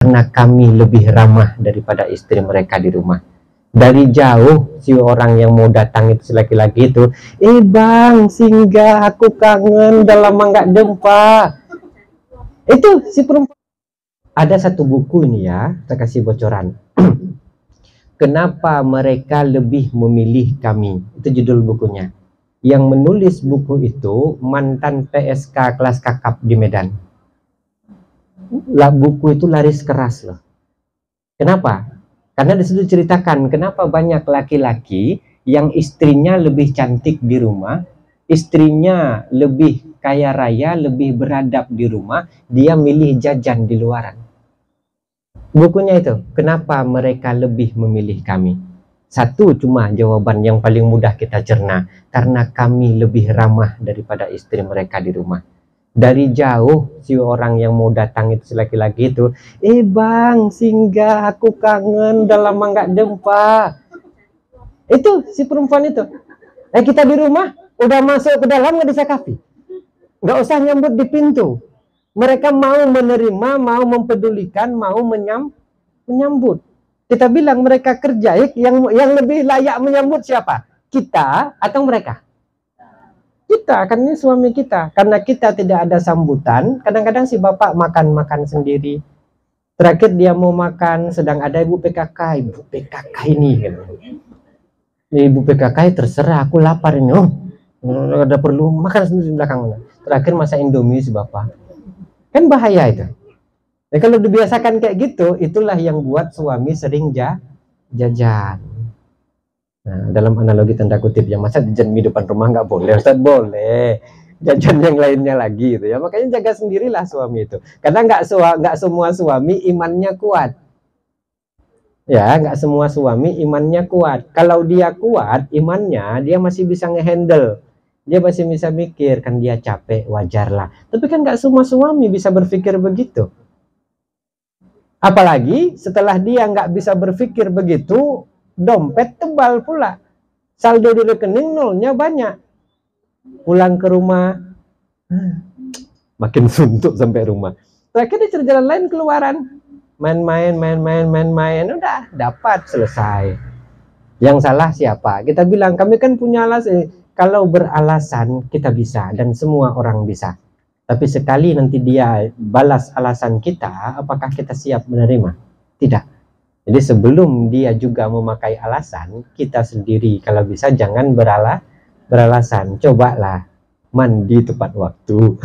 karena kami lebih ramah daripada istri mereka di rumah. Dari jauh si orang yang mau datang itu, si laki-laki itu, bang singgah, aku kangen, udah lama nggak jumpa. Itu si perempuan. Ada satu buku ini ya, saya kasih bocoran. Kenapa mereka lebih memilih kami, itu judul bukunya. Yang menulis buku itu mantan PSK kelas kakap di Medan. Buku itu laris keras loh. Kenapa? Karena disitu ceritakan kenapa banyak laki-laki yang istrinya lebih cantik di rumah, istrinya lebih kaya raya, lebih beradab di rumah, dia milih jajan di luaran. Bukunya itu, kenapa mereka lebih memilih kami? Satu cuma jawaban yang paling mudah kita cerna, karena kami lebih ramah daripada istri mereka di rumah. Dari jauh si orang yang mau datang itu, si laki-laki itu, bang singgah, aku kangen, udah lama nggak jumpa. Itu si perempuan itu. Kita di rumah udah masuk ke dalam nggak disakapi, nggak usah nyambut di pintu. Mereka mau menerima, mau mempedulikan, mau menyambut. Kita bilang mereka kerja, yang lebih layak menyambut siapa? Kita atau mereka? Kita, kan ini suami kita. Karena kita tidak ada sambutan, kadang-kadang si bapak makan sendiri. Terakhir dia mau makan, sedang ada ibu PKK. Ibu PKK ini gitu. Ibu PKK terserah, aku lapar ini. Ada perlu makan sendiri di belakang. Terakhir masak Indomie si bapak. Kan bahaya itu. Nah, kalau dibiasakan kayak gitu, itulah yang buat suami sering jajan. Nah, dalam analogi tanda kutip, yang masa jajan mie depan rumah nggak boleh, Ustaz? Boleh. Jajan yang lainnya lagi gitu ya. Makanya jaga sendirilah suami itu. Karena nggak semua suami imannya kuat. Ya, nggak semua suami imannya kuat. Kalau dia kuat imannya, dia masih bisa ngehandle. Dia masih bisa mikir, kan dia capek, wajar lah. Tapi kan nggak semua suami bisa berpikir begitu. Apalagi setelah dia nggak bisa berpikir begitu, dompet tebal pula. Saldo di rekening nolnya banyak. Pulang ke rumah, makin suntuk sampai rumah. Terakhir dicari jalan lain keluaran. Main-main, udah dapat, selesai. Yang salah siapa? Kita bilang, kami kan punya alasan. Kalau beralasan kita bisa, dan semua orang bisa. Tapi sekali nanti dia balas alasan kita, apakah kita siap menerima? Tidak. Jadi sebelum dia juga memakai alasan, kita sendiri kalau bisa jangan beralasan. Cobalah mandi tepat waktu.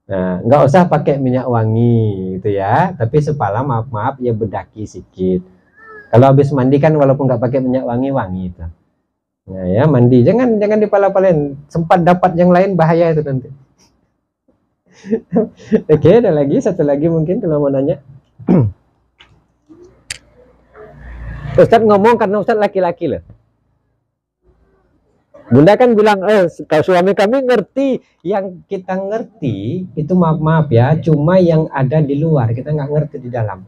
Nah, nggak usah pakai minyak wangi gitu ya. Tapi sepala maaf ya bedaki sedikit. Kalau habis mandi kan walaupun nggak pakai minyak wangi itu. Nah, ya mandi jangan dipala-palain. Sempat dapat yang lain bahaya itu nanti. Oke, ada lagi satu lagi mungkin kalau mau nanya. Ustadz ngomong karena Ustadz laki-laki loh. Bunda kan bilang, kalau suami kami ngerti. Yang kita ngerti itu maaf ya, cuma yang ada di luar, kita nggak ngerti di dalam.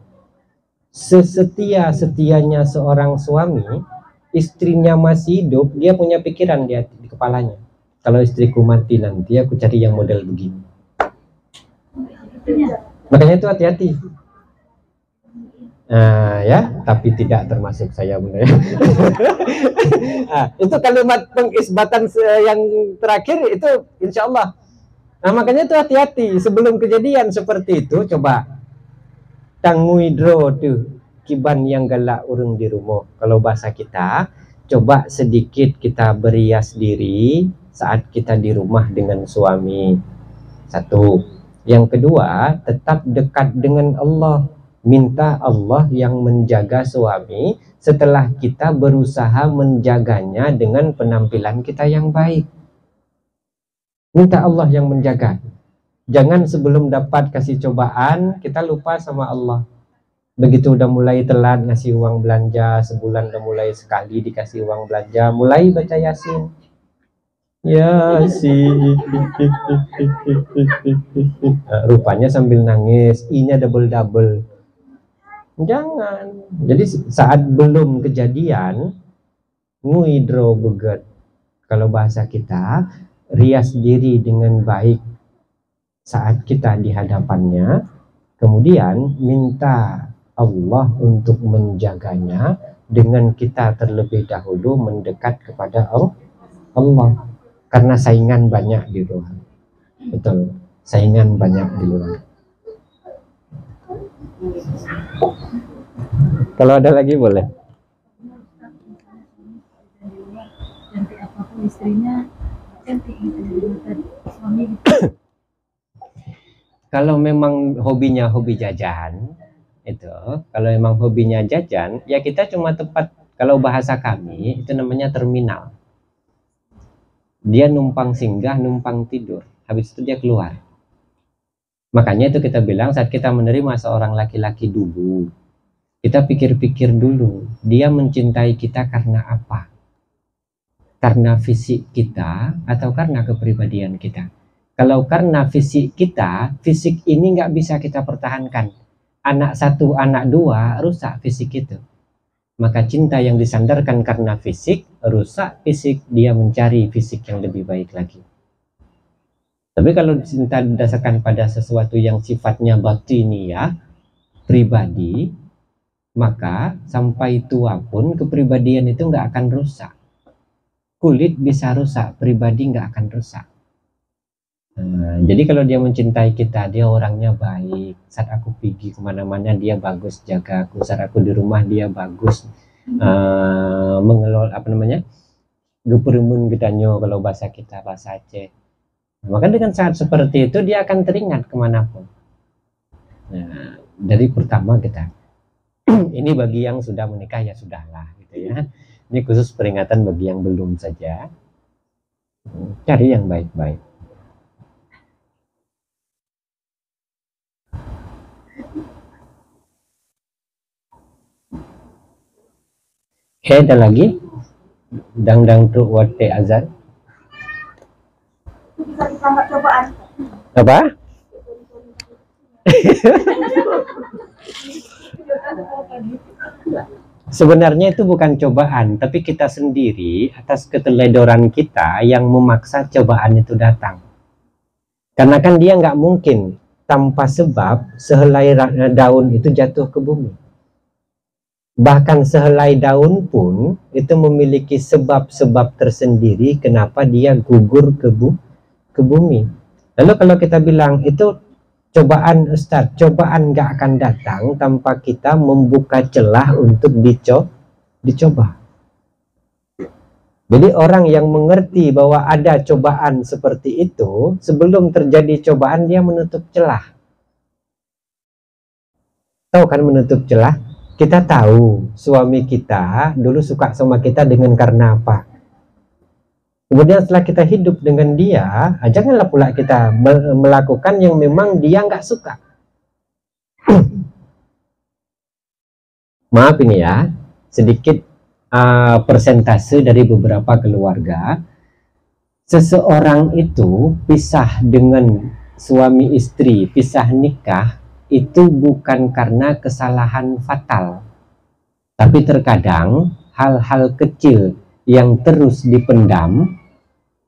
Setianya seorang suami, istrinya masih hidup, dia punya pikiran di kepalanya. Kalau istriku mati nanti aku cari yang model begini. Makanya itu hati-hati. Ya, tapi tidak termasuk saya Bunda ya. Itu kalimat pengisbatan yang terakhir itu insya Allah. Nah, makanya itu hati-hati sebelum kejadian seperti itu. Coba tanguidro tuh kiban yang galak urung di rumah. Kalau bahasa kita, coba sedikit kita berias diri saat kita di rumah dengan suami. Satu. Yang kedua, tetap dekat dengan Allah. Minta Allah yang menjaga suami setelah kita berusaha menjaganya dengan penampilan kita yang baik. Minta Allah yang menjaga. Jangan sebelum dapat kasih cobaan, kita lupa sama Allah. Begitu udah mulai telat ngasih uang belanja, sebulan udah mulai sekali dikasih uang belanja, mulai baca Yasin. Yasin. Rupanya sambil nangis, I-nya double-double. Jangan. Jadi saat belum kejadian, nguidro beget. Kalau bahasa kita, rias diri dengan baik saat kita di hadapannya. Kemudian minta Allah untuk menjaganya dengan kita terlebih dahulu mendekat kepada Allah. Karena saingan banyak di luar. Betul, saingan banyak di luar. Kalau ada lagi boleh. Cantik apapun istrinya, cantik suami. Kalau memang hobinya hobi jajan, itu kalau memang hobinya jajan, ya kita cuma tempat, kalau bahasa kami itu namanya terminal. Dia numpang singgah, numpang tidur, habis itu dia keluar. Makanya itu kita bilang saat kita menerima seorang laki-laki dulu, kita pikir-pikir dulu, dia mencintai kita karena apa? Karena fisik kita atau karena kepribadian kita? Kalau karena fisik kita, fisik ini nggak bisa kita pertahankan. Anak satu, anak dua, rusak fisik itu. Maka cinta yang disandarkan karena fisik, rusak fisik, dia mencari fisik yang lebih baik lagi. Tapi kalau cinta didasarkan pada sesuatu yang sifatnya batiniah, pribadi, maka sampai tua pun kepribadian itu nggak akan rusak. Kulit bisa rusak, pribadi nggak akan rusak. Jadi kalau dia mencintai kita, dia orangnya baik. Saat aku pergi kemana-mana dia bagus jaga aku. Saat aku di rumah dia bagus mengelola geperumun gedanyo kalau bahasa kita, bahasa Aceh. Maka dengan saat seperti itu dia akan teringat kemanapun. Nah, dari pertama kita ini bagi yang sudah menikah ya sudahlah gitu ya. Ini khusus peringatan bagi yang belum saja. Cari yang baik-baik. Ada lagi? Dang truk wate azan. Bisa ditambah cobaan. Apa? Sebenarnya itu bukan cobaan, tapi kita sendiri atas keteledoran kita yang memaksa cobaan itu datang. Karena kan dia nggak mungkin tanpa sebab sehelai daun itu jatuh ke bumi. Bahkan sehelai daun pun itu memiliki sebab-sebab tersendiri kenapa dia gugur ke bumi. Lalu kalau kita bilang itu cobaan Ustadz, cobaan nggak akan datang tanpa kita membuka celah untuk dicoba. Jadi orang yang mengerti bahwa ada cobaan seperti itu, sebelum terjadi cobaan dia menutup celah. Tahu kan menutup celah? Kita tahu suami kita dulu suka sama kita dengan karena apa. Kemudian setelah kita hidup dengan dia, janganlah pula kita melakukan yang memang dia nggak suka. Maaf ini ya, sedikit persentase dari beberapa keluarga. Seseorang itu pisah dengan suami istri, pisah nikah, itu bukan karena kesalahan fatal, tapi terkadang hal-hal kecil yang terus dipendam,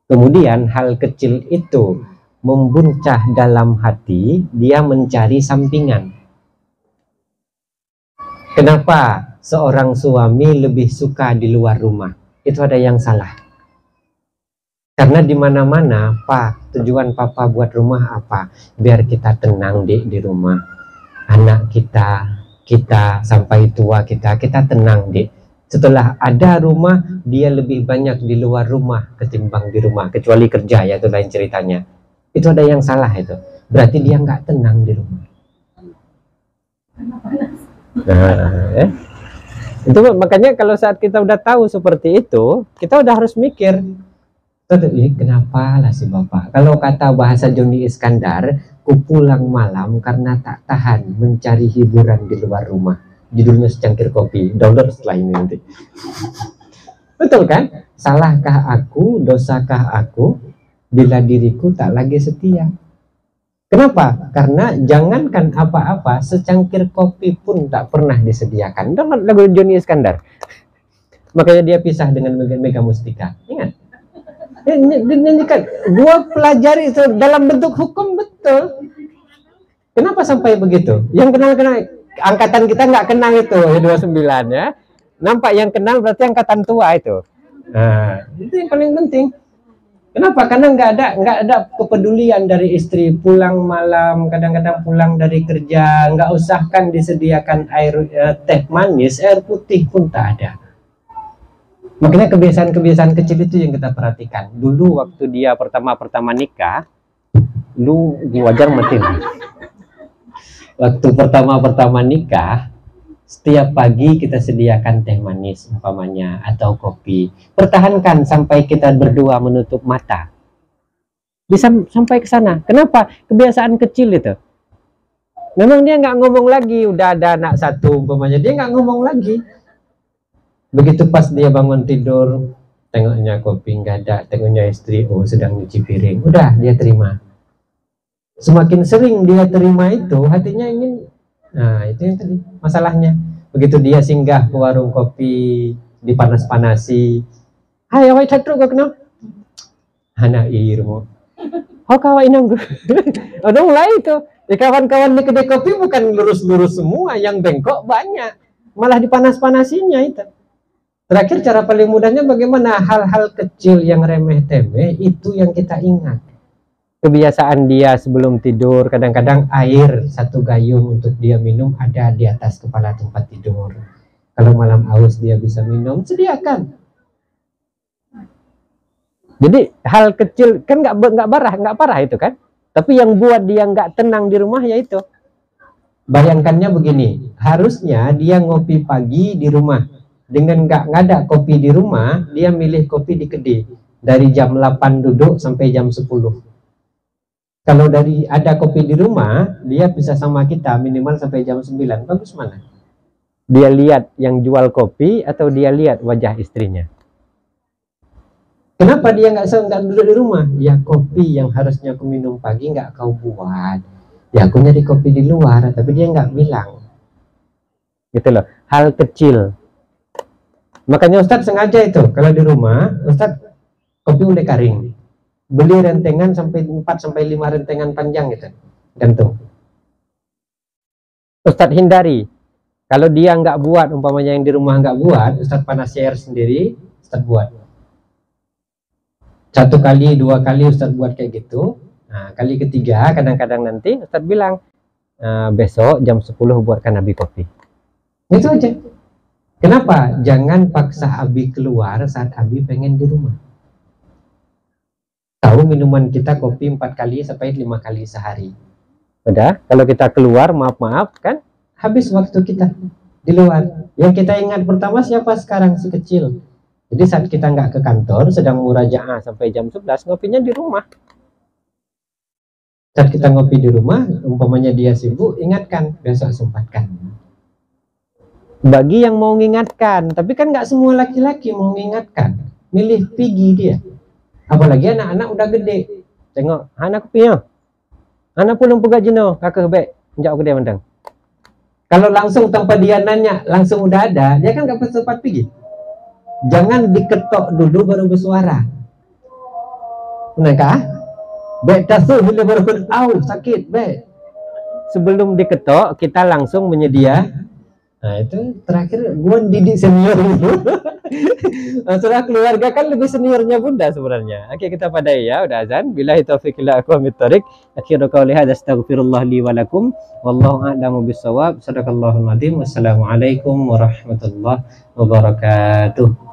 kemudian hal kecil itu membuncah dalam hati, dia mencari sampingan. Kenapa seorang suami lebih suka di luar rumah? Itu ada yang salah. Karena di mana-mana, Pak, tujuan Papa buat rumah apa? Biar kita tenang di rumah. Anak kita sampai tua kita tenang, Dek. Setelah ada rumah, dia lebih banyak di luar rumah ketimbang di rumah. Kecuali kerja, ya itu lain ceritanya. Itu ada yang salah itu. Berarti dia nggak tenang di rumah. Nah, itu makanya kalau saat kita udah tahu seperti itu, kita udah harus mikir. Kenapa lah si bapak? Kalau kata bahasa Joni Iskandar, ku pulang malam karena tak tahan mencari hiburan di luar rumah. Judulnya secangkir kopi. Download setelah ini nanti. Betul kan? Salahkah aku, dosakah aku, bila diriku tak lagi setia? Kenapa? Karena jangankan apa-apa, secangkir kopi pun tak pernah disediakan. Download lagu Joni Iskandar. Makanya dia pisah dengan Mega Mustika. Ingat? Dinyanyikan, gua pelajari itu dalam bentuk hukum betul. Kenapa sampai begitu? Yang kenal-kenal angkatan kita nggak kenal itu ya 29 ya. Nampak yang kenal berarti angkatan tua itu. Nah, itu yang paling penting. Kenapa? Karena nggak ada kepedulian dari istri, pulang malam, kadang-kadang pulang dari kerja, nggak usahkan disediakan air teh manis, air putih pun tak ada. Makanya kebiasaan-kebiasaan kecil itu yang kita perhatikan. Dulu waktu dia pertama-pertama nikah, lu wajar mati. Waktu pertama-pertama nikah, setiap pagi kita sediakan teh manis umpamanya atau kopi. Pertahankan sampai kita berdua menutup mata. Bisa sampai ke sana. Kenapa? Kebiasaan kecil itu. Memang dia nggak ngomong lagi, udah ada anak satu umpamanya, dia nggak ngomong lagi. Begitu pas dia bangun tidur, tengoknya kopi nggak ada, tengoknya istri, oh sedang nyuci piring. Udah, dia terima. Semakin sering dia terima itu, hatinya ingin. Nah, itu yang tadi masalahnya. Begitu dia singgah ke warung kopi, dipanas-panasi. Hai, awak catruk kau kenal? Anak irmo. Oh, kawan inang. Udah mulai itu. Kawan-kawan di kedai kopi bukan lurus-lurus semua, yang bengkok banyak. Malah dipanas-panasinya itu. Terakhir cara paling mudahnya bagaimana? Hal-hal kecil yang remeh-temeh itu yang kita ingat. Kebiasaan dia sebelum tidur, kadang-kadang air 1 gayung untuk dia minum ada di atas kepala tempat tidur. Kalau malam haus dia bisa minum, sediakan. Jadi hal kecil kan nggak parah itu kan. Tapi yang buat dia nggak tenang di rumah yaitu. Bayangkannya begini, harusnya dia ngopi pagi di rumah. Dengan nggak ada kopi di rumah, dia milih kopi di kedai. Dari jam 8 duduk sampai jam 10. Kalau dari ada kopi di rumah, dia bisa sama kita minimal sampai jam 9. Bagus mana? Dia lihat yang jual kopi atau dia lihat wajah istrinya? Kenapa dia nggak duduk di rumah? Ya kopi yang harusnya aku minum pagi nggak kau buat. Ya aku nyari kopi di luar, tapi dia nggak bilang. Gitu loh, hal kecil. Makanya Ustadz sengaja itu, kalau di rumah, Ustadz kopi udah kering. Beli rentengan sampai 4-5 rentengan panjang gitu, gantung. Ustadz hindari, kalau dia nggak buat, umpamanya yang di rumah nggak buat, Ustadz panasi air sendiri, Ustadz buat. 1 kali, 2 kali Ustadz buat kayak gitu. Nah, kali ketiga kadang-kadang nanti Ustadz bilang, besok jam 10 buatkan Abi kopi. Itu aja. Kenapa? Jangan paksa Abi keluar saat Abi pengen di rumah. Tahu minuman kita kopi 4 kali sampai 5 kali sehari. Udah, kalau kita keluar maaf-maaf kan habis waktu kita di luar. Yang kita ingat pertama siapa sekarang? Si kecil. Jadi saat kita nggak ke kantor, sedang murajaah sampai jam 11, ngopinya di rumah. Saat kita ngopi di rumah, umpamanya dia sibuk, ingatkan, besok sempatkan. Bagi yang mau mengingatkan, tapi kan nggak semua laki-laki mau mengingatkan. Milih pigi dia. Apalagi anak-anak udah gede. Tengok, anak kopinya. Anak pun puga jino, kakak bek, njak aku dia mandang. Kalau langsung tanpa dia nanya, langsung udah ada, dia kan nggak sempat pergi. Jangan diketok dulu baru bersuara. Benarkah? Bek tasu bila baru sakit, bek. Sebelum diketok, kita langsung menyedia. Nah itu terakhir gue didik senior itu. Setelah keluarga kan lebih seniornya bunda sebenarnya. Oke, kita padai ya, udah azan. Billahi taufiq wal hidayah. Akhiru qouli hadza astaghfirullah li wa lakum wallahu a'lamu bissawab. Shadaqallahul adzim. Wassalamualaikum warahmatullahi wabarakatuh.